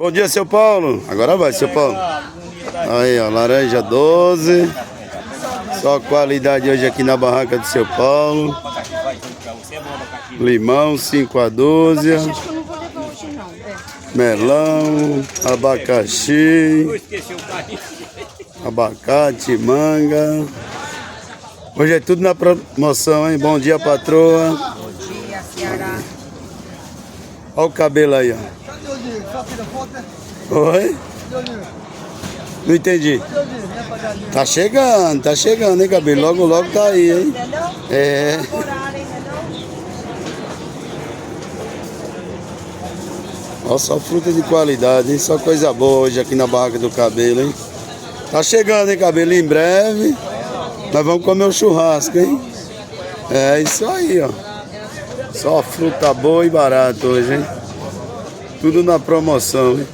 Bom dia, seu Paulo. Agora vai, seu Paulo. Aí, ó, laranja 12. Só qualidade hoje aqui na barraca do seu Paulo. Limão 5 a 12. Melão, abacaxi, abacate, manga. Hoje é tudo na promoção, hein? Bom dia, patroa. Bom dia, Ceará. Olha o cabelo aí, ó. Oi? Não entendi. Tá chegando, hein, cabelo? Logo, logo tá aí, hein? É. Olha só fruta de qualidade, hein? Só coisa boa hoje aqui na barraca do cabelo, hein? Tá chegando, hein, cabelo? Em breve nós vamos comer um churrasco, hein? É isso aí, ó. Só fruta boa e barata hoje, hein? Tudo na promoção, hein?